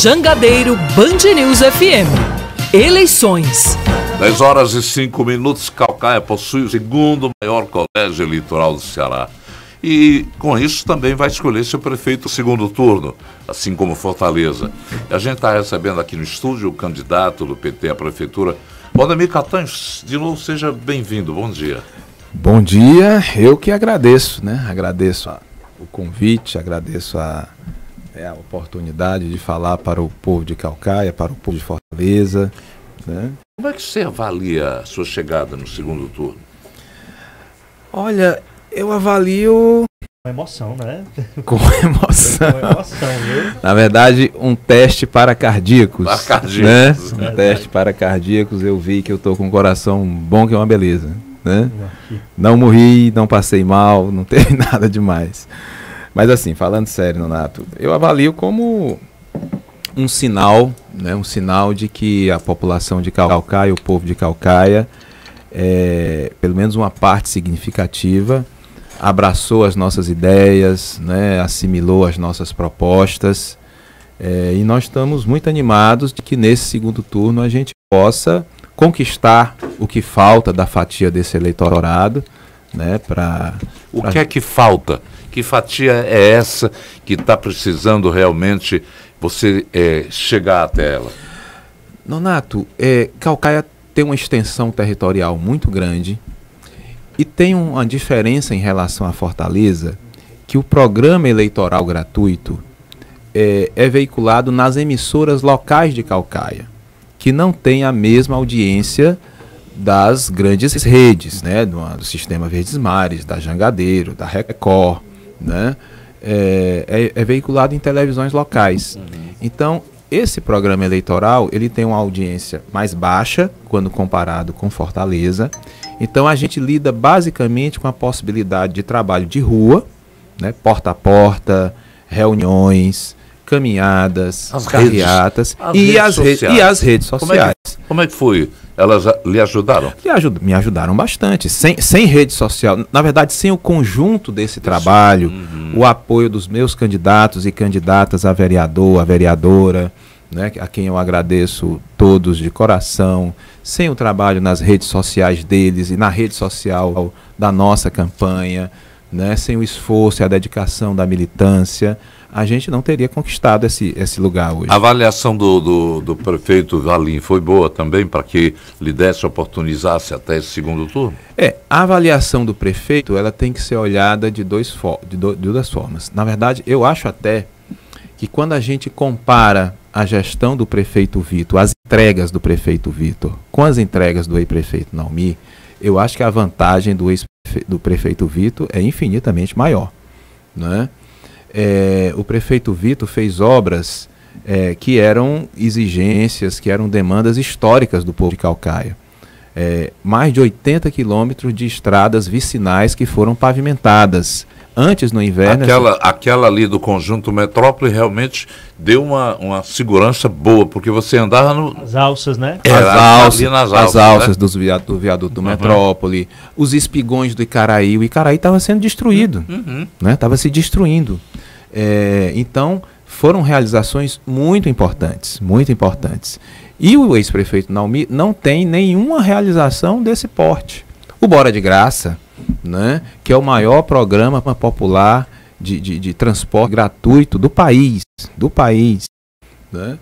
Jangadeiro Band News FM. Eleições. 10h05. Caucaia possui o segundo maior colégio eleitoral do Ceará. E com isso também vai escolher seu prefeito no segundo turno, assim como Fortaleza. E a gente está recebendo aqui no estúdio o candidato do PT à prefeitura, Valdemir Catanhos. De novo, seja bem-vindo. Bom dia. Bom dia. Eu que agradeço, né? Agradeço o convite, agradeço a oportunidade de falar para o povo de Caucaia, para o povo de Fortaleza, né? Como é que você avalia a sua chegada no segundo turno? Olha, eu avalio... Com emoção, né? Com emoção. Com emoção, viu? Na verdade, um teste para cardíacos. Para cardíacos. Né? Um teste para cardíacos. Eu vi que eu estou com um coração bom, que é uma beleza, né? Não morri, não passei mal, não teve nada demais. Mas assim, falando sério, Nonato, eu avalio como um sinal, né? Um sinal de que a população de Caucaia, o povo de Caucaia, pelo menos uma parte significativa, abraçou as nossas ideias, né? Assimilou as nossas propostas, e nós estamos muito animados de que nesse segundo turno a gente possa conquistar o que falta da fatia desse eleitorado, né? O que é que falta? Que fatia é essa que está precisando realmente você chegar até ela? Nonato, Caucaia tem uma extensão territorial muito grande e tem uma diferença em relação à Fortaleza, que o programa eleitoral gratuito é veiculado nas emissoras locais de Caucaia, que não tem a mesma audiência das grandes redes, né, do Sistema Verdes Mares, da Jangadeiro, da Record, né, é veiculado em televisões locais. Então, esse programa eleitoral, ele tem uma audiência mais baixa quando comparado com Fortaleza. Então, a gente lida basicamente com a possibilidade de trabalho de rua, né, porta a porta, reuniões, caminhadas, carreatas e as redes sociais. Como é que foi? Elas lhe ajudaram? Me ajudaram bastante. Sem rede social, na verdade, sem o conjunto desse trabalho, o apoio dos meus candidatos e candidatas a vereador, a vereadora, né, a quem eu agradeço todos de coração, sem o trabalho nas redes sociais deles e na rede social da nossa campanha, né, sem o esforço e a dedicação da militância, a gente não teria conquistado esse lugar hoje. A avaliação do prefeito Valim foi boa também para que lhe desse, oportunizasse até esse segundo turno? A avaliação do prefeito, ela tem que ser olhada de duas formas. Na verdade, eu acho até que quando a gente compara a gestão do prefeito Vitor, as entregas do prefeito Vitor, com as entregas do ex-prefeito Naumi, eu acho que a vantagem do prefeito Vitor é infinitamente maior, né? O prefeito Vitor fez obras que eram exigências, que eram demandas históricas do povo de Caucaia. Mais de 80 quilômetros de estradas vicinais que foram pavimentadas. Antes, no inverno... Aquela ali do Conjunto Metrópole realmente deu uma segurança boa, porque você andava As alças, né? As alças, né? Do viaduto do Metrópole, os espigões do Icaraí. O Icaraí estava sendo destruído, né? Estava se destruindo. Então, foram realizações muito importantes, muito importantes. E o ex-prefeito Naumi não tem nenhuma realização desse porte. O Bora de Graça, né, que é o maior programa popular de transporte gratuito do país, né?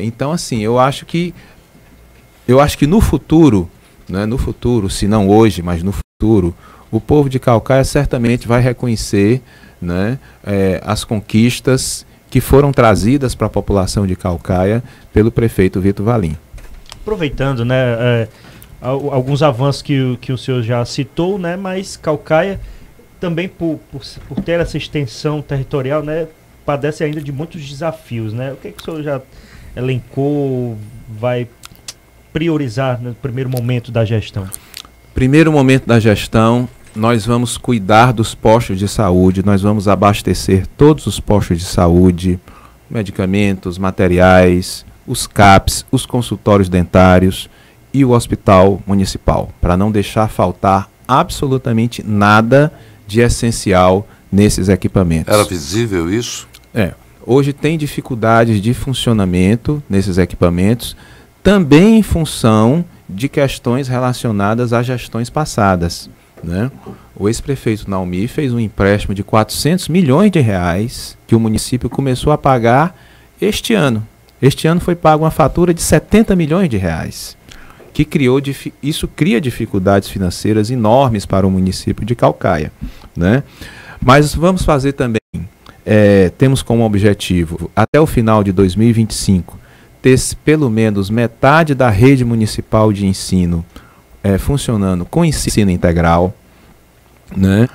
Então, assim, eu acho que no futuro, né, se não hoje, mas no futuro, o povo de Caucaia certamente vai reconhecer, né, as conquistas que foram trazidas para a população de Caucaia pelo prefeito Vitor Valim. Aproveitando, né, alguns avanços que o senhor já citou, né, mas Caucaia também por ter essa extensão territorial, né, padece ainda de muitos desafios, né? O que o senhor já elencou, vai priorizar no primeiro momento da gestão? Primeiro momento da gestão, nós vamos cuidar dos postos de saúde, nós vamos abastecer todos os postos de saúde, medicamentos, materiais, os CAPs, os consultórios dentários e o hospital municipal, para não deixar faltar absolutamente nada de essencial nesses equipamentos. Era visível isso? hoje tem dificuldades de funcionamento nesses equipamentos, também em função de questões relacionadas a gestões passadas, né? O ex-prefeito Naumi fez um empréstimo de 400 milhões de reais que o município começou a pagar este ano. Este ano foi paga uma fatura de 70 milhões de reais, que isso cria dificuldades financeiras enormes para o município de Caucaia, né? Mas vamos fazer também, temos como objetivo, até o final de 2025, ter pelo menos metade da rede municipal de ensino funcionando com ensino integral, né?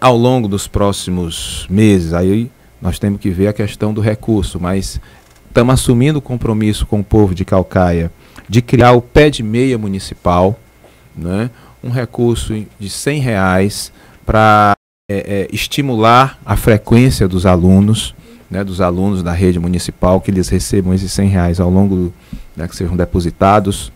Ao longo dos próximos meses, aí nós temos que ver a questão do recurso, mas estamos assumindo o compromisso com o povo de Caucaia de criar o pé de meia municipal, né? Um recurso de R$100 para estimular a frequência dos alunos, né, dos alunos da rede municipal, que eles recebam esses R$100 ao longo, né, que sejam depositados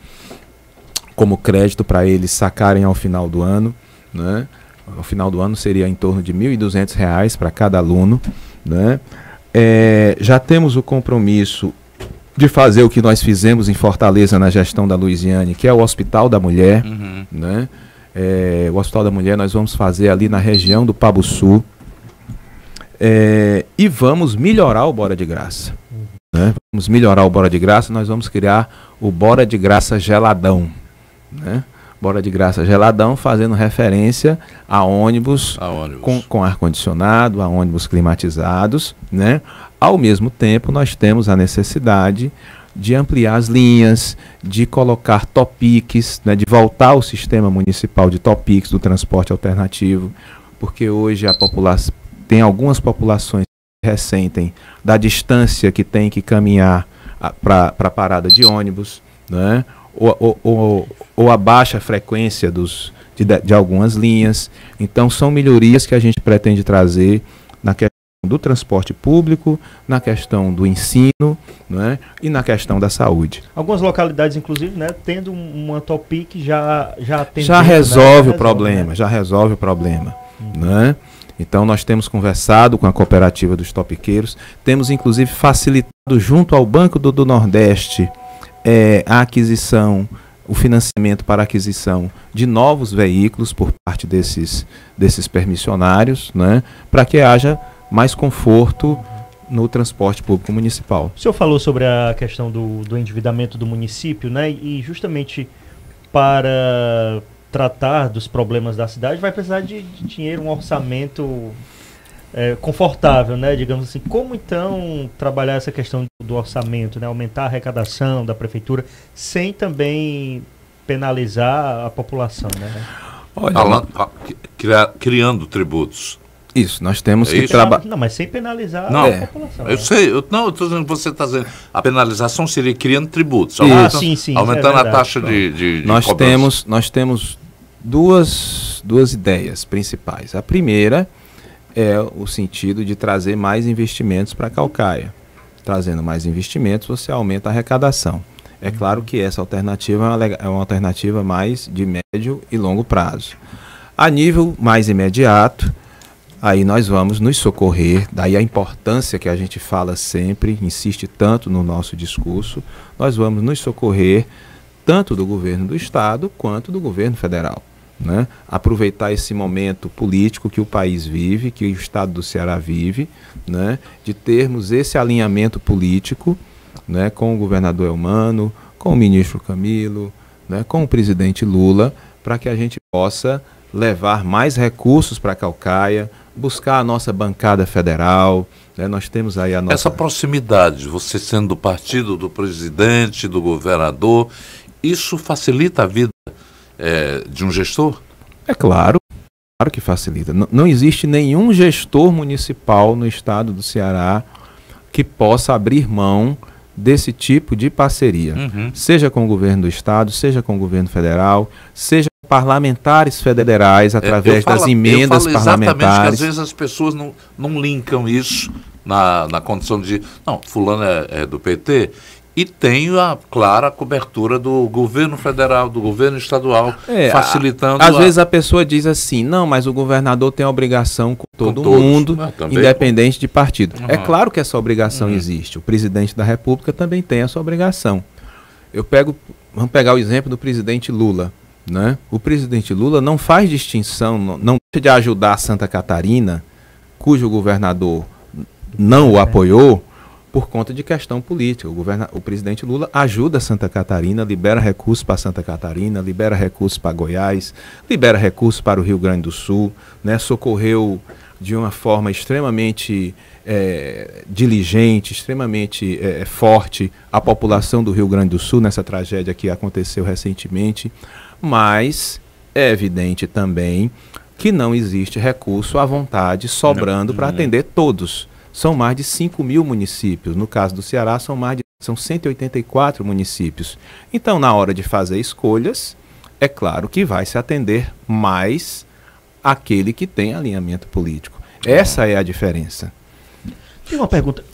como crédito para eles sacarem ao final do ano, né? Ao final do ano seria em torno de R$1.200 para cada aluno, né? Já temos o compromisso de fazer o que nós fizemos em Fortaleza na gestão da Luiziane, que é o Hospital da Mulher, né? O Hospital da Mulher nós vamos fazer ali na região do Pabuçu, e vamos melhorar o Bora de Graça, né? Vamos melhorar o Bora de Graça, nós vamos criar o Bora de Graça Geladão, né? Bora de Graça Geladão, fazendo referência a ônibus, com ar-condicionado, a ônibus climatizados, né? Ao mesmo tempo, nós temos a necessidade de ampliar as linhas, de colocar topics, né? De voltar ao sistema municipal de topics do transporte alternativo, porque hoje tem algumas populações que ressentem da distância que tem que caminhar para a parada de ônibus, né? Ou a baixa frequência de algumas linhas. Então são melhorias que a gente pretende trazer na questão do transporte público, na questão do ensino, né, e na questão da saúde. Algumas localidades, inclusive, né, tendo uma Topic já resolve o problema, né? Já resolve o problema, né? Então nós temos conversado com a cooperativa dos topiqueiros, temos inclusive facilitado junto ao Banco do Nordeste a aquisição, o financiamento para a aquisição de novos veículos por parte desses permissionários, né, para que haja mais conforto no transporte público municipal. O senhor falou sobre a questão do endividamento do município, né, e justamente para tratar dos problemas da cidade vai precisar de dinheiro, um orçamento confortável, né, digamos assim. Como então trabalhar essa questão do orçamento, né, aumentar a arrecadação da prefeitura sem também penalizar a população, né? Olha, criando tributos. Isso, nós temos que trabalhar. Não, mas sem penalizar a população. Eu sei, eu estou dizendo que você está dizendo. A penalização seria criando tributos. Sim, aumentando a taxa de nós temos duas ideias principais. A primeira é o sentido de trazer mais investimentos para Caucaia. Trazendo mais investimentos, você aumenta a arrecadação. É claro que essa alternativa é uma alternativa mais de médio e longo prazo. A nível mais imediato, aí nós vamos nos socorrer, daí a importância que a gente fala sempre, insiste tanto no nosso discurso, nós vamos nos socorrer tanto do governo do estado quanto do governo federal, né? Aproveitar esse momento político que o país vive, que o estado do Ceará vive, né? De termos esse alinhamento político, né? Com o governador Eumano, com o ministro Camilo, né? Com o presidente Lula, para que a gente possa levar mais recursos para Caucaia, buscar a nossa bancada federal, né? Nós temos aí a nossa... Essa proximidade, você sendo do partido do presidente, do governador, isso facilita a vida de um gestor? É claro que facilita. Não existe nenhum gestor municipal no estado do Ceará que possa abrir mão desse tipo de parceria, seja com o governo do estado, seja com o governo federal, seja com parlamentares federais através das emendas parlamentares. Exatamente, que às vezes as pessoas não linkam isso na condição de, não, fulano é do PT E tem a clara cobertura do governo federal, do governo estadual, facilitando. Às vezes a pessoa diz assim, não, mas o governador tem a obrigação com todo mundo, independente de partido. É claro que essa obrigação existe. O presidente da República também tem essa obrigação. Vamos pegar o exemplo do presidente Lula. Né? O presidente Lula não faz distinção, não deixa de ajudar Santa Catarina, cujo governador não o apoiou, por conta de questão política. O presidente Lula ajuda Santa Catarina, libera recursos para Santa Catarina, libera recursos para Goiás, libera recursos para o Rio Grande do Sul, né? Socorreu de uma forma extremamente diligente, extremamente forte a população do Rio Grande do Sul nessa tragédia que aconteceu recentemente, mas é evidente também que não existe recurso à vontade sobrando para atender todos. São mais de 5 mil municípios. No caso do Ceará, são 184 municípios. Então, na hora de fazer escolhas, é claro que vai se atender mais aquele que tem alinhamento político. Essa é a diferença. Tem uma pergunta.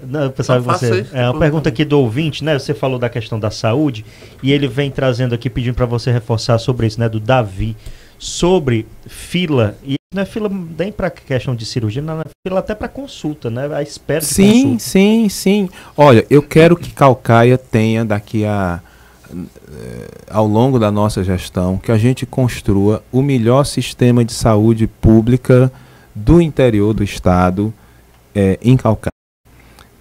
Não, pessoal, uma pergunta aqui do ouvinte, né? Você falou da questão da saúde e ele vem trazendo aqui, pedindo para você reforçar sobre isso, né? Do Davi, sobre fila. E não é fila nem para questão de cirurgia, não é fila até para consulta, né? A espera de consulta. Sim. Olha, eu quero que Caucaia tenha ao longo da nossa gestão, que a gente construa o melhor sistema de saúde pública do interior do estado em Caucaia.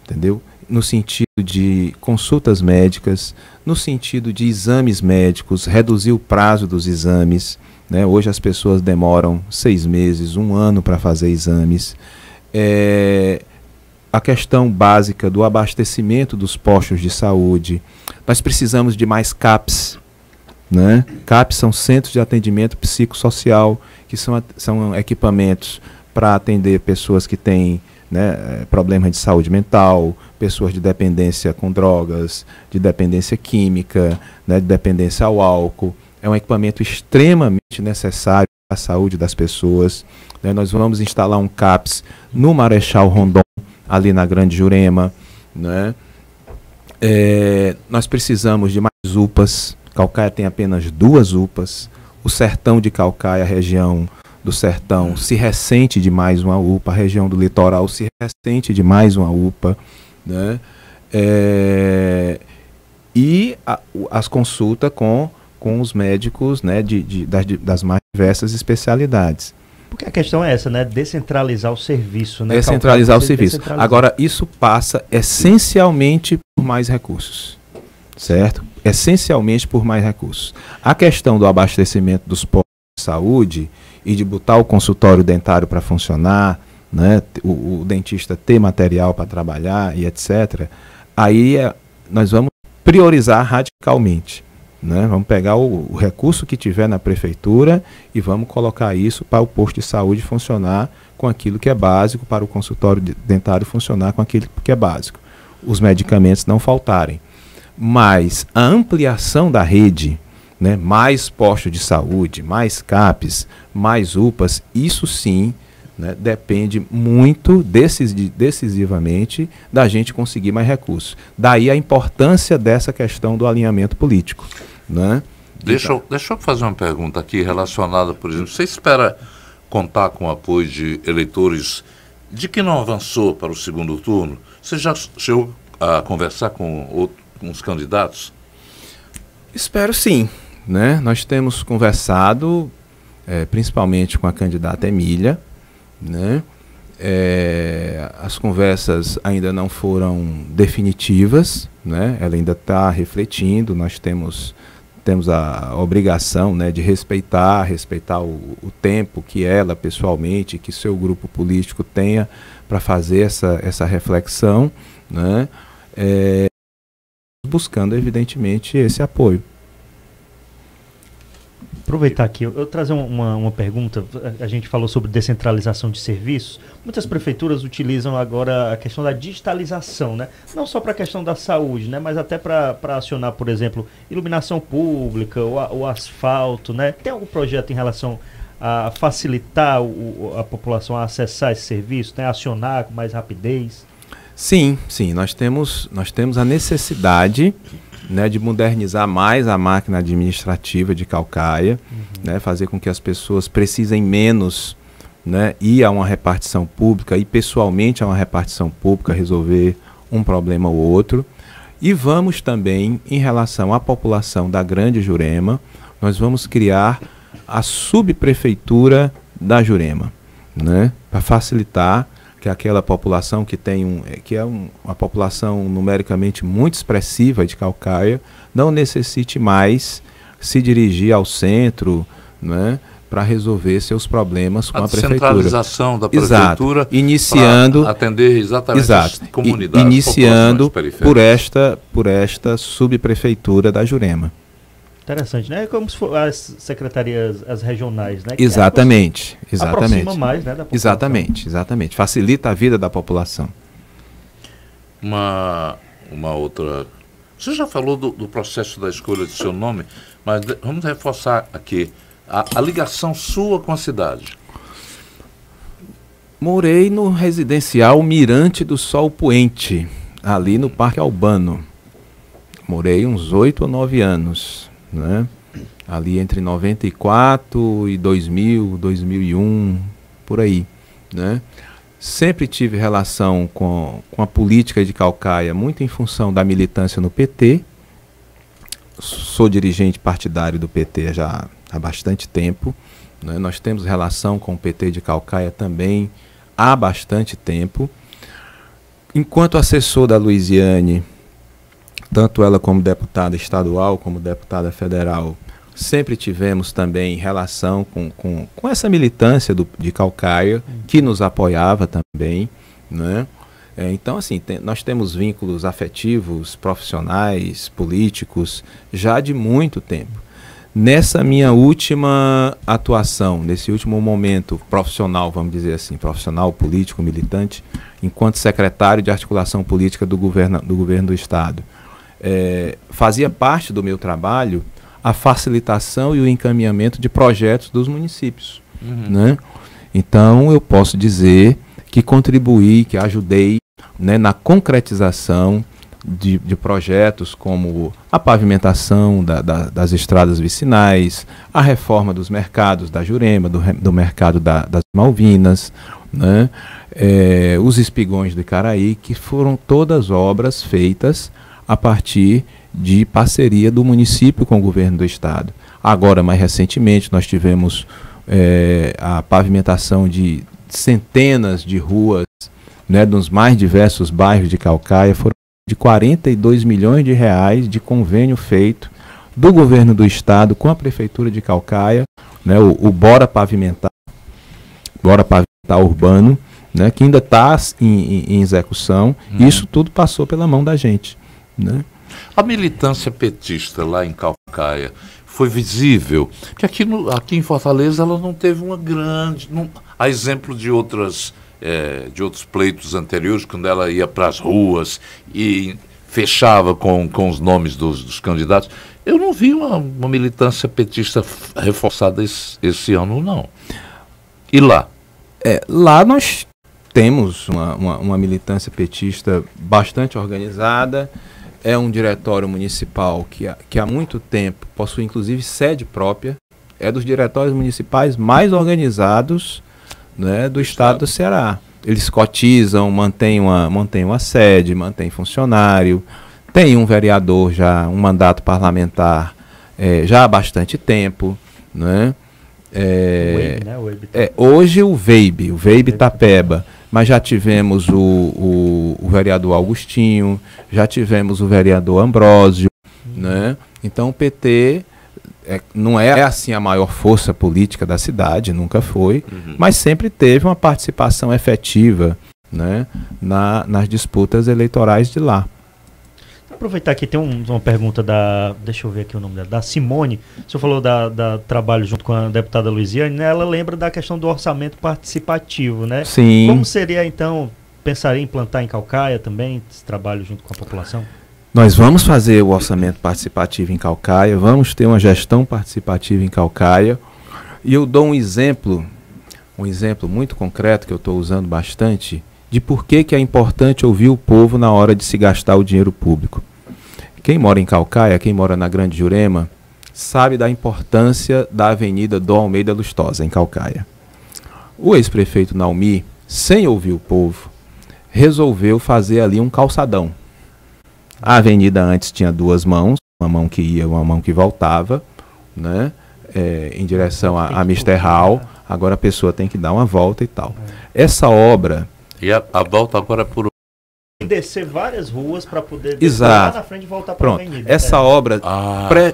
Entendeu? No sentido de consultas médicas, no sentido de exames médicos, reduzir o prazo dos exames. Né? Hoje as pessoas demoram 6 meses, 1 ano para fazer exames. A questão básica do abastecimento dos postos de saúde. Nós precisamos de mais CAPs. Né? CAPs são centros de atendimento psicossocial, que são equipamentos para atender pessoas que têm, né, problemas de saúde mental, pessoas de dependência com drogas, de dependência química, né, de dependência ao álcool. É um equipamento extremamente necessário para a saúde das pessoas. Né? Nós vamos instalar um CAPS no Marechal Rondon, ali na Grande Jurema. Né? Nós precisamos de mais UPAs. Caucaia tem apenas 2 UPAs. O sertão de Caucaia, a região do sertão, se ressente de mais uma UPA. A região do litoral se ressente de mais uma UPA. Né? E as consultas com os médicos, né, das mais diversas especialidades. Porque a questão é essa, né? Descentralizar o serviço. Né? Descentralizar o serviço. Agora, isso passa essencialmente por mais recursos. Certo? Essencialmente por mais recursos. A questão do abastecimento dos postos de saúde e de botar o consultório dentário para funcionar, né? O dentista ter material para trabalhar e etc. Aí nós vamos priorizar radicalmente. Né? Vamos pegar o recurso que tiver na prefeitura e vamos colocar isso para o posto de saúde funcionar com aquilo que é básico, para o consultório dentário funcionar com aquilo que é básico. Os medicamentos não faltarem. Mas a ampliação da rede, né? Mais postos de saúde, mais CAPs, mais UPAs, isso sim, né, depende muito decisivamente da gente conseguir mais recursos. Daí a importância dessa questão do alinhamento político. Né? Deixa eu fazer uma pergunta aqui relacionada, por exemplo, você espera contar com o apoio de eleitores de que não avançou para o segundo turno? Você já chegou a conversar com os candidatos? Espero sim. Né? Nós temos conversado principalmente com a candidata Emília. Né? As conversas ainda não foram definitivas, né? Ela ainda está refletindo. Nós temos a obrigação, né, de respeitar o tempo que ela pessoalmente, que seu grupo político tenha para fazer essa reflexão, né? Buscando evidentemente esse apoio. Aproveitar aqui, eu trazer uma pergunta. A gente falou sobre descentralização de serviços. Muitas prefeituras utilizam agora a questão da digitalização, né? Não só para a questão da saúde, né? Mas até para acionar, por exemplo, iluminação pública, o asfalto, né? Tem algum projeto em relação a facilitar a população a acessar esse serviço, né? Acionar com mais rapidez? Sim, nós temos a necessidade, né, de modernizar mais a máquina administrativa de Caucaia, né, fazer com que as pessoas precisem menos, né, ir a uma repartição pública, ir pessoalmente a uma repartição pública, resolver um problema ou outro. E vamos também, em relação à população da Grande Jurema, nós vamos criar a subprefeitura da Jurema, né, para facilitar que aquela população que é uma população numericamente muito expressiva de Caucaia, não necessite mais se dirigir ao centro, né, para resolver seus problemas com a prefeitura. A centralização da prefeitura, iniciando para atender exatamente as comunidades, iniciando por esta subprefeitura da Jurema. Interessante, né? Como se for as secretarias, as regionais, né? Exatamente. Aproxima mais, né, da população. Exatamente. Facilita a vida da população. Uma outra... Você já falou do processo da escolha do seu nome, mas vamos reforçar aqui. A ligação sua com a cidade. Morei no residencial Mirante do Sol Poente, ali no Parque Albano. Morei uns 8 ou 9 anos, né? Ali entre 94 e 2000, 2001, por aí, né? Sempre tive relação com a política de Caucaia, muito em função da militância no PT. Sou dirigente partidário do PT já há bastante tempo, né? Nós temos relação com o PT de Caucaia também há bastante tempo. Enquanto assessor da Luiziane, tanto ela como deputada estadual, como deputada federal, sempre tivemos também relação com essa militância de Caucaia, que nos apoiava também, né? Então, assim, nós temos vínculos afetivos, profissionais, políticos, já de muito tempo. Nessa minha última atuação, nesse último momento profissional, vamos dizer assim, profissional, político, militante, enquanto secretário de articulação política do governo do Estado, fazia parte do meu trabalho a facilitação e o encaminhamento de projetos dos municípios, né? Então, eu posso dizer que contribuí, que ajudei, né, na concretização de projetos como a pavimentação das estradas vicinais, a reforma dos mercados da Jurema, do mercado das Malvinas, né, os espigões do Icaraí, que foram todas obras feitas a partir de parceria do município com o governo do estado. Agora, mais recentemente, nós tivemos a pavimentação de centenas de ruas, né, nos mais diversos bairros de Caucaia. Foram de 42 milhões de reais de convênio feito do governo do estado com a prefeitura de Caucaia, né, o Bora Pavimentar Urbano, né, que ainda está em execução. Isso tudo passou pela mão da gente, né? A militância petista lá em Caucaia foi visível, que aqui em Fortaleza ela não teve uma grande... a exemplo de outros pleitos anteriores, quando ela ia para as ruas e fechava com os nomes dos candidatos. Eu não vi uma militância petista reforçada esse ano, não. E lá? Lá nós temos uma militância petista bastante organizada. É um diretório municipal que há muito tempo possui inclusive sede própria. É dos diretórios municipais mais organizados, né, do estado do Ceará. Eles cotizam, mantêm uma sede, mantêm funcionário, tem um vereador já, um mandato parlamentar já há bastante tempo, né? Hoje o VEIB Itapeba, mas já tivemos o vereador Augustinho, já tivemos o vereador Ambrósio, né? Então o PT não é assim a maior força política da cidade, nunca foi, mas sempre teve uma participação efetiva, né, nas disputas eleitorais de lá. Vou aproveitar aqui, tem uma pergunta deixa eu ver aqui o nome dela, da Simone. O senhor falou da trabalho junto com a deputada Luiziane, né? Ela lembra da questão do orçamento participativo, né? Sim. Como seria, então, pensaria em implantar em Caucaia também esse trabalho junto com a população? Nós vamos fazer o orçamento participativo em Caucaia, vamos ter uma gestão participativa em Caucaia, e eu dou um exemplo muito concreto que eu estou usando bastante, de por que é importante ouvir o povo na hora de se gastar o dinheiro público. Quem mora em Caucaia, quem mora na Grande Jurema, sabe da importância da Avenida Dom Almeida Lustosa, em Caucaia. O ex-prefeito Naumi, sem ouvir o povo, resolveu fazer ali um calçadão. A avenida antes tinha duas mãos, uma mão que ia, uma mão que voltava, né, em direção a Mister Hall. Agora a pessoa tem que dar uma volta e tal. Essa obra... E a volta agora é por... descer várias ruas para poder descer lá na frente e voltar para a avenida.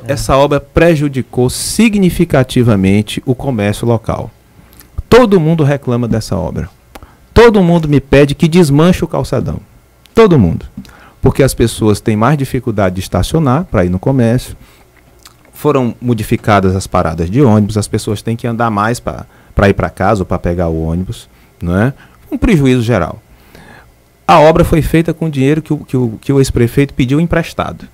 Essa obra prejudicou significativamente o comércio local. Todo mundo reclama dessa obra. Todo mundo me pede que desmanche o calçadão. Todo mundo. Porque as pessoas têm mais dificuldade de estacionar para ir no comércio. Foram modificadas as paradas de ônibus, as pessoas têm que andar mais para ir para casa ou para pegar o ônibus, né? Um prejuízo geral. A obra foi feita com dinheiro que o ex-prefeito pediu emprestado.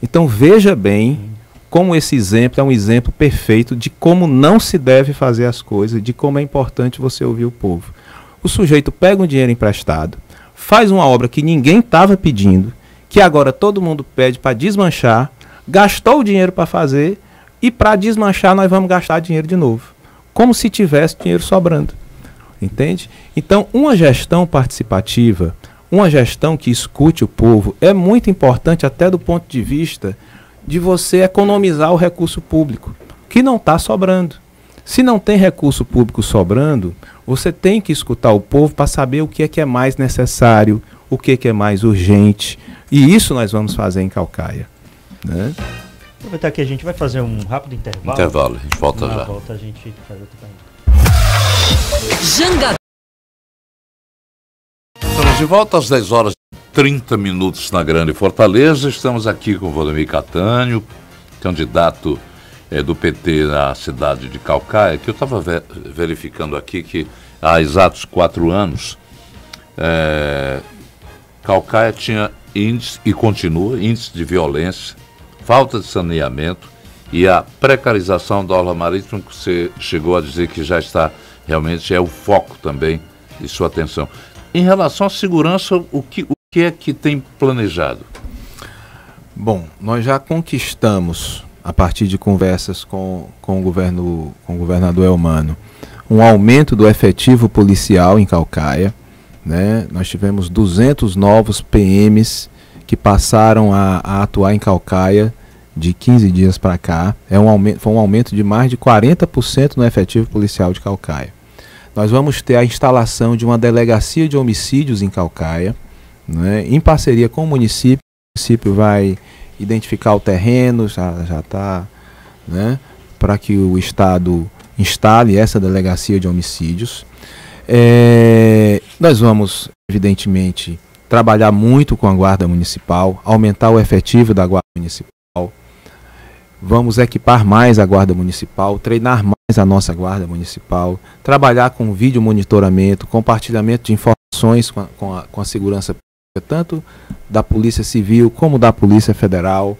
Então veja bem como esse exemplo é um exemplo perfeito de como não se deve fazer as coisas, de como é importante você ouvir o povo. O sujeito pega um dinheiro emprestado, faz uma obra que ninguém estava pedindo, que agora todo mundo pede para desmanchar, gastou o dinheiro para fazer e para desmanchar nós vamos gastar dinheiro de novo. Como se tivesse dinheiro sobrando. Entende? Então, uma gestão participativa, uma gestão que escute o povo, é muito importante até do ponto de vista de você economizar o recurso público, que não está sobrando. Se não tem recurso público sobrando, você tem que escutar o povo para saber o que é mais necessário, o que é mais urgente. E isso nós vamos fazer em Caucaia, né? Aproveitar que a gente vai fazer um rápido intervalo. Intervalo, a gente volta já. Na volta a gente faz outro pergunta. Janga. Estamos de volta às 10 horas e 30 minutos na Grande Fortaleza. Estamos aqui com o Valdemir Catânio, candidato do PT na cidade de Caucaia, que eu estava verificando aqui que há exatos 4 anos, Caucaia tinha índice, e continua, índice de violência, falta de saneamento e a precarização da orla marítima, que você chegou a dizer que já está, realmente é o foco também de sua atenção. Em relação à segurança, o que é que tem planejado? Bom, nós já conquistamos, a partir de conversas com o governador Elmano, um aumento do efetivo policial em Caucaia, né? Nós tivemos 200 novos PMs que passaram a atuar em Caucaia de 15 dias para cá. Foi um aumento de mais de 40% no efetivo policial de Caucaia. Nós vamos ter a instalação de uma delegacia de homicídios em Caucaia, né, em parceria com o município. O município vai identificar o terreno, já está, né, para que o Estado instale essa delegacia de homicídios. Nós vamos, evidentemente, trabalhar muito com a Guarda Municipal, aumentar o efetivo da Guarda Municipal. Vamos equipar mais a Guarda Municipal, treinar mais a nossa Guarda Municipal, trabalhar com vídeo monitoramento, compartilhamento de informações com a segurança pública, tanto da Polícia Civil como da Polícia Federal.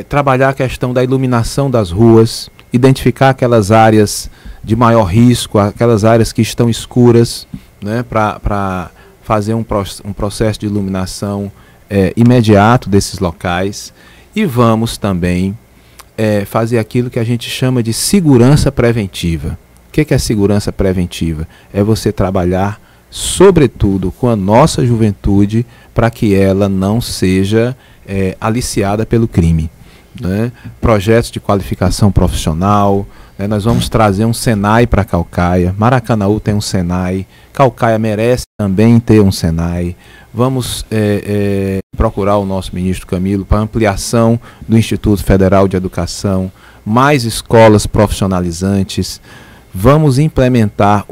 Trabalhar a questão da iluminação das ruas, identificar aquelas áreas de maior risco, aquelas áreas que estão escuras, né, para fazer um processo de iluminação imediato desses locais. E vamos também fazer aquilo que a gente chama de segurança preventiva. O que é segurança preventiva? É você trabalhar, sobretudo, com a nossa juventude para que ela não seja aliciada pelo crime, né? Projetos de qualificação profissional, né? Nós vamos trazer um Senai para Caucaia. Maracanaú tem um Senai, Caucaia merece também ter um Senai. Vamos procurar o nosso ministro Camilo para ampliação do Instituto Federal de Educação, mais escolas profissionalizantes. Vamos implementar,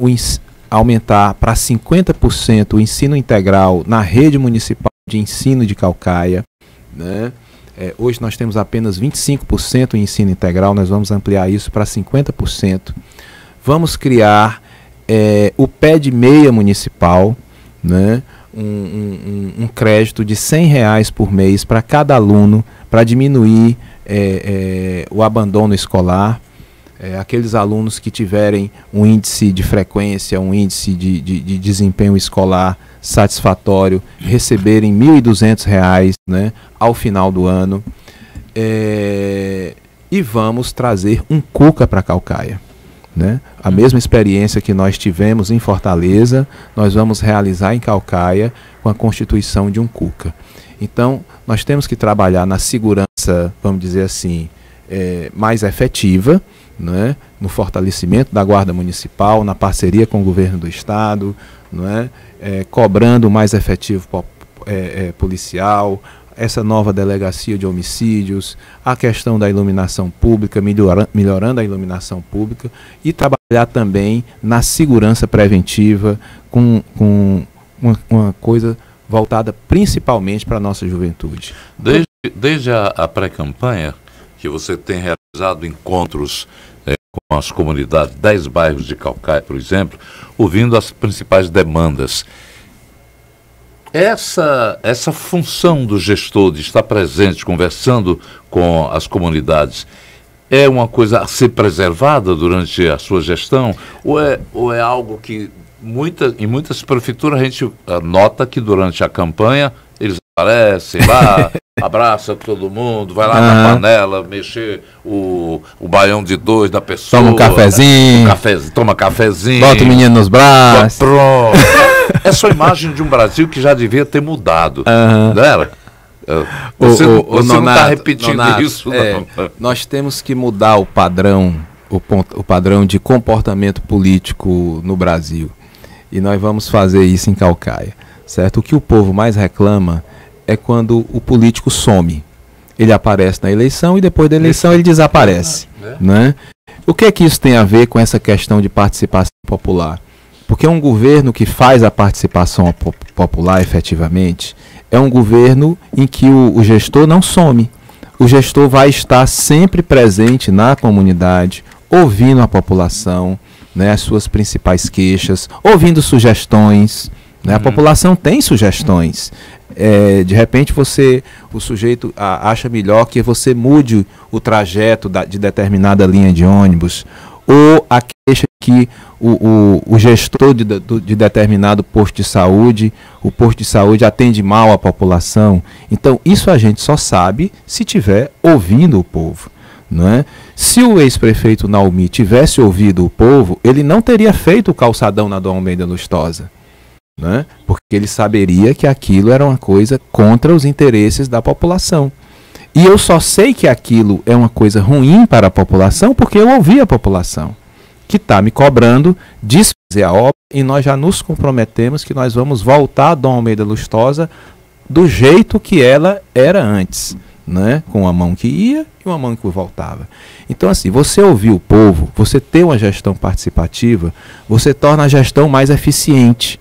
aumentar para 50% o ensino integral na rede municipal de ensino de Caucaia, né? Hoje nós temos apenas 25% em ensino integral, nós vamos ampliar isso para 50%. Vamos criar o pé de meia municipal, né? Um crédito de R$100 por mês para cada aluno, para diminuir o abandono escolar. aqueles alunos que tiverem um índice de frequência, um índice de desempenho escolar satisfatório, receberem R$ 1.200, né, ao final do ano. E vamos trazer um Cuca para Caucaia, né? A mesma experiência que nós tivemos em Fortaleza, nós vamos realizar em Caucaia com a constituição de um Cuca. Então, nós temos que trabalhar na segurança, vamos dizer assim, mais efetiva, né? No fortalecimento da Guarda Municipal, na parceria com o governo do Estado, né? Cobrando mais efetivo policial, essa nova delegacia de homicídios, a questão da iluminação pública, melhorando a iluminação pública, e trabalhar também na segurança preventiva com uma coisa voltada principalmente para a nossa juventude. Desde a pré-campanha, que você tem realizado encontros com as comunidades, 10 bairros de Caucaia, por exemplo, ouvindo as principais demandas. Essa função do gestor de estar presente, conversando com as comunidades, é uma coisa a ser preservada durante a sua gestão? Ou é algo que em muitas prefeituras a gente nota que durante a campanha eles aparecem lá, abraça todo mundo, vai lá na panela, mexer o baião de 2 da pessoa. Toma um cafezinho. Toma cafezinho. Bota o menino nos braços. Pronto. Essa é a imagem de um Brasil que já devia ter mudado. Não era? Você não está repetindo Nonato, isso, não. Nós temos que mudar o padrão, o padrão de comportamento político no Brasil. E nós vamos fazer isso em Caucaia. Certo? O que o povo mais reclama é quando o político some. Ele aparece na eleição e depois da eleição ele desaparece. Né? O que é que isso tem a ver com essa questão de participação popular? Porque um governo que faz a participação popular efetivamente é um governo em que o gestor não some. O gestor vai estar sempre presente na comunidade, ouvindo a população, né, as suas principais queixas, ouvindo sugestões. Né? A população tem sugestões. De repente o sujeito acha melhor que você mude o trajeto de determinada linha de ônibus, ou a queixa que o gestor de determinado posto de saúde, o posto de saúde atende mal a população. Então isso a gente só sabe se estiver ouvindo o povo. Não é? Se o ex-prefeito Naumi tivesse ouvido o povo, ele não teria feito o calçadão na Dom Almeida Lustosa. Né? Porque ele saberia que aquilo era uma coisa contra os interesses da população. E eu só sei que aquilo é uma coisa ruim para a população porque eu ouvi a população, que está me cobrando de fazer a obra, e nós já nos comprometemos que nós vamos voltar a Dom Almeida Lustosa do jeito que ela era antes, né? Com uma mão que ia e uma mão que voltava. Então assim, você ouvir o povo, você ter uma gestão participativa, você torna a gestão mais eficiente.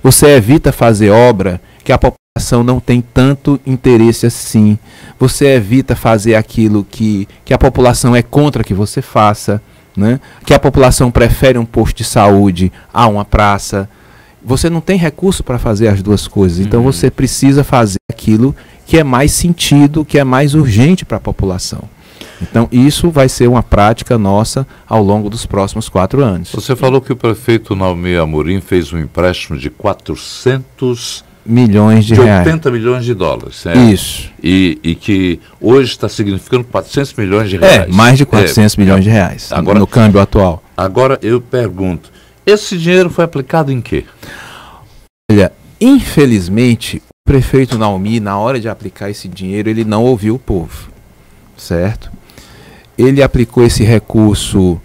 Você evita fazer obra que a população não tem tanto interesse assim. Você evita fazer aquilo que a população é contra que você faça, né? Que a população prefere um posto de saúde a uma praça. Você não tem recurso para fazer as duas coisas. Então você precisa fazer aquilo que é mais sentido, que é mais urgente para a população. Então isso vai ser uma prática nossa ao longo dos próximos 4 anos. Você falou que o prefeito Naumi Amorim fez um empréstimo de 400 milhões de reais. 80 milhões de dólares. Isso. E que hoje está significando 400 milhões de reais. Mais de 400 milhões de reais agora, no câmbio atual. Agora eu pergunto, esse dinheiro foi aplicado em quê? Olha, infelizmente, o prefeito Naumi, na hora de aplicar esse dinheiro, ele não ouviu o povo. Certo? Ele aplicou esse recurso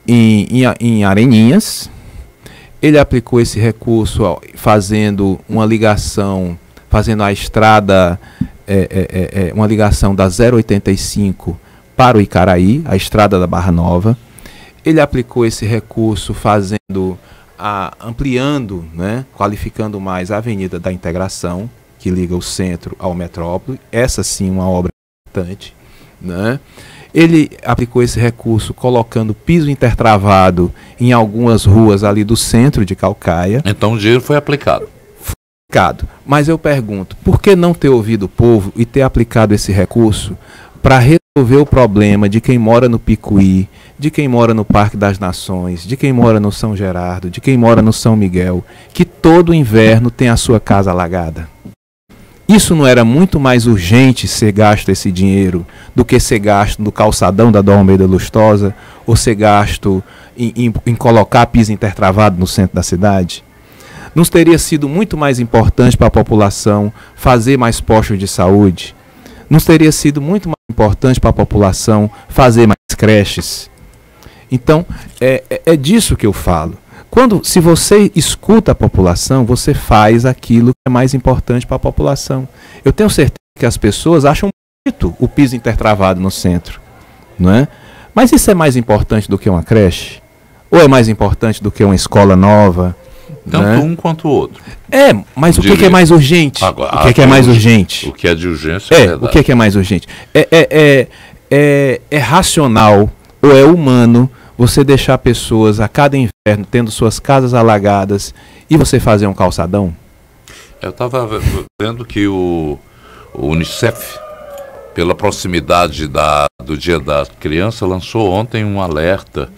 em Areninhas, ele aplicou esse recurso fazendo uma ligação, fazendo a estrada, uma ligação da 085 para o Icaraí, a estrada da Barra Nova. Ele aplicou esse recurso ampliando, né, qualificando mais a Avenida da Integração, que liga o centro ao metrópole. Essa sim uma obra importante. Né? Ele aplicou esse recurso colocando piso intertravado em algumas ruas ali do centro de Caucaia. Então o dinheiro foi aplicado. Foi aplicado. Mas eu pergunto, por que não ter ouvido o povo e ter aplicado esse recurso para resolver o problema de quem mora no Picuí, de quem mora no Parque das Nações, de quem mora no São Gerardo, de quem mora no São Miguel, que todo inverno tem a sua casa alagada? Isso não era muito mais urgente ser gasto esse dinheiro do que ser gasto no calçadão da Dom Almeida Lustosa ou ser gasto em colocar piso intertravado no centro da cidade? Não teria sido muito mais importante para a população fazer mais postos de saúde? Não teria sido muito mais importante para a população fazer mais creches? Então, é disso que eu falo. Se você escuta a população, você faz aquilo que é mais importante para a população. Eu tenho certeza que as pessoas acham bonito o piso intertravado no centro, não é? Mas isso é mais importante do que uma creche? Ou é mais importante do que uma escola nova? Tanto né? um quanto o outro. Mas o que é mais urgente? Agora, o que é mais urgente? O que é de urgência é verdade. O que é mais urgente? É racional ou é humano você deixar pessoas a cada inverno tendo suas casas alagadas e você fazer um calçadão? Eu estava vendo que o Unicef, pela proximidade do Dia da Criança, lançou ontem um alerta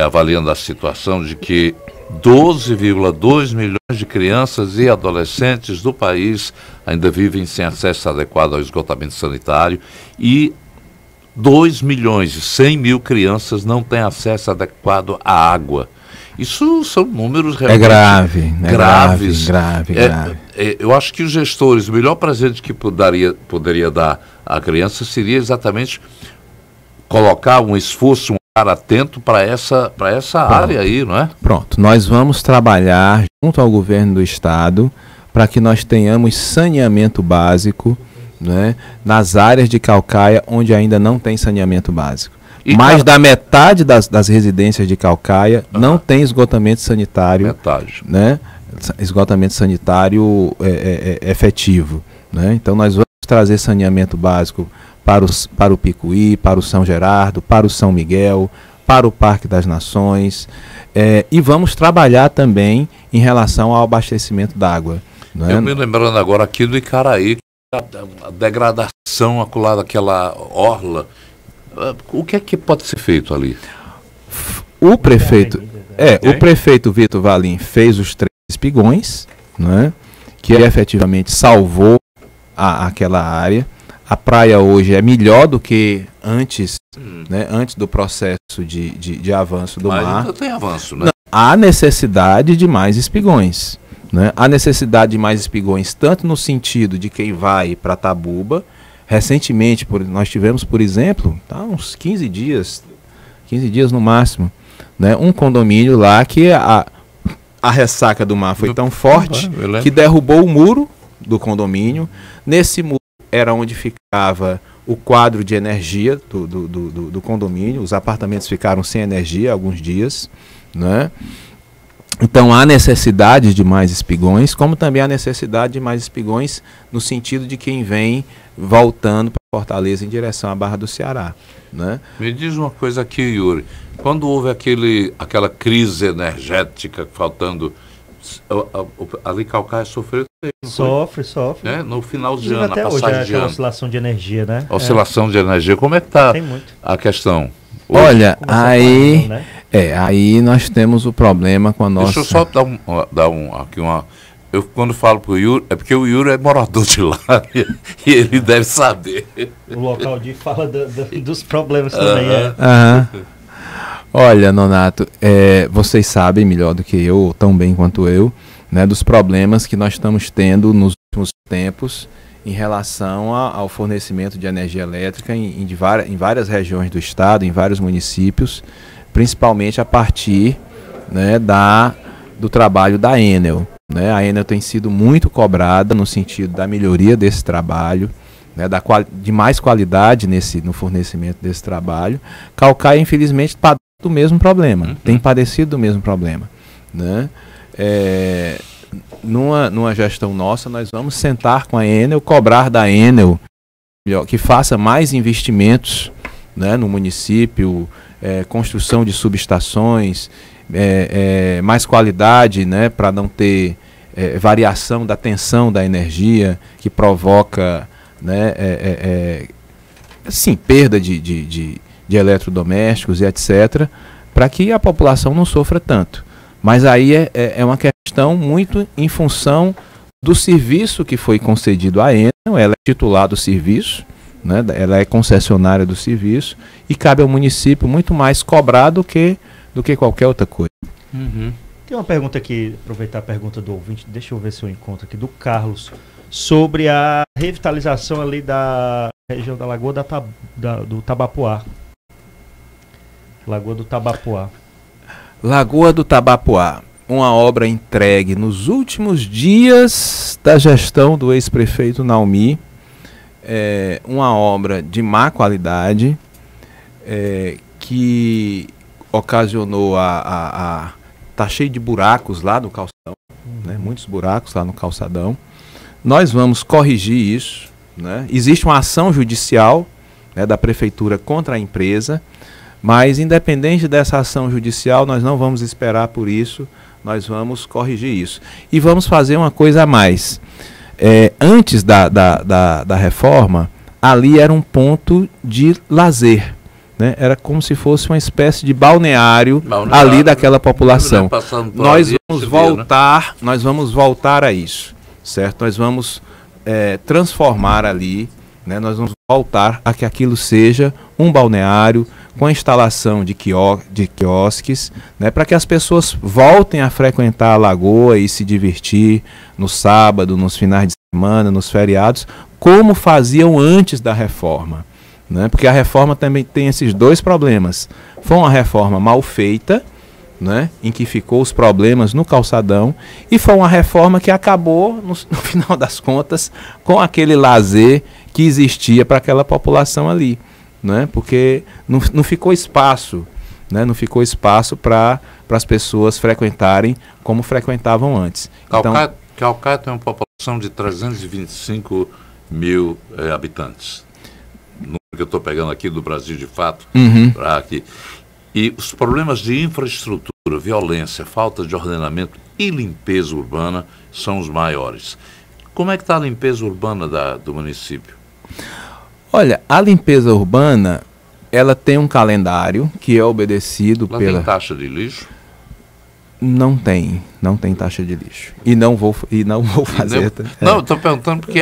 avaliando a situação de que 12,2 milhões de crianças e adolescentes do país ainda vivem sem acesso adequado ao esgotamento sanitário e 2 milhões e 100 mil crianças não têm acesso adequado à água. Isso são números realmente graves. Grave. Eu acho que os gestores, o melhor presente que poderia dar à criança seria exatamente colocar um esforço, um olhar atento para essa área aí, não é? Pronto, nós vamos trabalhar junto ao governo do estado para que nós tenhamos saneamento básico, né, nas áreas de Caucaia onde ainda não tem saneamento básico. Mais da metade das residências de Caucaia não tem esgotamento sanitário. Metade. Né, esgotamento sanitário efetivo. Né? Então nós vamos trazer saneamento básico para o Picuí, para o São Gerardo, para o São Miguel, para o Parque das Nações, e vamos trabalhar também em relação ao abastecimento d'água. Né? Eu me lembrando agora aqui do Icaraí, a degradação acolá daquela orla. O que é que pode ser feito ali? O prefeito Vitor Valim fez os 3 espigões, né, que efetivamente salvou aquela área. A praia hoje é melhor do que antes, né, antes do processo de avanço do mar. Mas ainda tem avanço, né? Não, há necessidade de mais espigões. Né? Há necessidade de mais espigões, tanto no sentido de quem vai para Tabuba. Recentemente, nós tivemos, por exemplo, uns 15 dias no máximo, né, um condomínio lá que a ressaca do mar foi tão forte que derrubou o muro do condomínio. Nesse muro era onde ficava o quadro de energia do condomínio. Os apartamentos ficaram sem energia alguns dias, né? Então há necessidade de mais espigões, como também há necessidade de mais espigões no sentido de quem vem voltando para Fortaleza em direção à Barra do Ceará. Né? Me diz uma coisa aqui, Yuri. Quando houve aquela crise energética faltando, ali Caucaia sofreu? Sofre. No final de ano, até a hoje passagem de ano. Oscilação de energia, né? Oscilação de energia. Como é que está a questão? Hoje? Olha, aí nós temos o problema com a nossa... Deixa eu só aqui uma... Eu quando falo pro Yuri, é porque o Yuri é morador de lá e ele deve saber. O local de fala dos problemas também Olha, Nonato, vocês sabem melhor do que eu, ou tão bem quanto eu, né, dos problemas que nós estamos tendo nos últimos tempos em relação ao fornecimento de energia elétrica em várias regiões do estado, em vários municípios, principalmente a partir, né, do trabalho da Enel. Né? A Enel tem sido muito cobrada no sentido da melhoria desse trabalho, né, de mais qualidade no fornecimento desse trabalho. Caucaia, infelizmente, padece do mesmo problema, tem padecido do mesmo problema. Né? Numa gestão nossa, nós vamos sentar com a Enel, cobrar da Enel que faça mais investimentos, né, no município, construção de subestações, mais qualidade, né, para não ter variação da tensão da energia que provoca, né, sim, perda de eletrodomésticos e etc., para que a população não sofra tanto. Mas aí é uma questão muito em função do serviço que foi concedido à Enel. Ela é titular do serviço, né? Ela é concessionária do serviço, e cabe ao município muito mais cobrar do que qualquer outra coisa. Uhum. Tem uma pergunta aqui, aproveitar a pergunta do ouvinte, deixa eu ver se eu encontro aqui, do Carlos, sobre a revitalização ali da região da Lagoa do Tabapuá. Lagoa do Tabapuá. Lagoa do Tabapuá, uma obra entregue nos últimos dias da gestão do ex-prefeito Naumi, uma obra de má qualidade, que ocasionou tá cheio de buracos lá no calçadão, né? Muitos buracos lá no calçadão. Nós vamos corrigir isso, né? Existe uma ação judicial, né, da prefeitura contra a empresa, mas independente dessa ação judicial, nós não vamos esperar por isso, nós vamos corrigir isso. E vamos fazer uma coisa a mais. Antes da reforma, ali era um ponto de lazer, né? Era como se fosse uma espécie de balneário ali daquela população. Nós vamos voltar a isso, certo? Nós vamos transformar ali, né? Nós vamos voltar a que aquilo seja um balneário com a instalação de quiosques, né? Para que as pessoas voltem a frequentar a lagoa e se divertir no sábado, nos finais de semana, nos feriados, como faziam antes da reforma, né? Porque a reforma também tem esses dois problemas. Foi uma reforma mal feita, né? Em que ficou os problemas no calçadão, e foi uma reforma que acabou, no final das contas, com aquele lazer que existia para aquela população ali, né? Porque não ficou espaço, né? Não ficou espaço para as pessoas frequentarem como frequentavam antes. Calcaia tem uma população de 325 mil habitantes. Número que eu estou pegando aqui do Brasil de fato. Uhum. Aqui. E os problemas de infraestrutura, violência, falta de ordenamento e limpeza urbana são os maiores. Como é que está a limpeza urbana do município? Olha, a limpeza urbana, ela tem um calendário que é obedecido pela... Tem taxa de lixo? Não tem taxa de lixo. E não vou fazer. Não, estou perguntando porque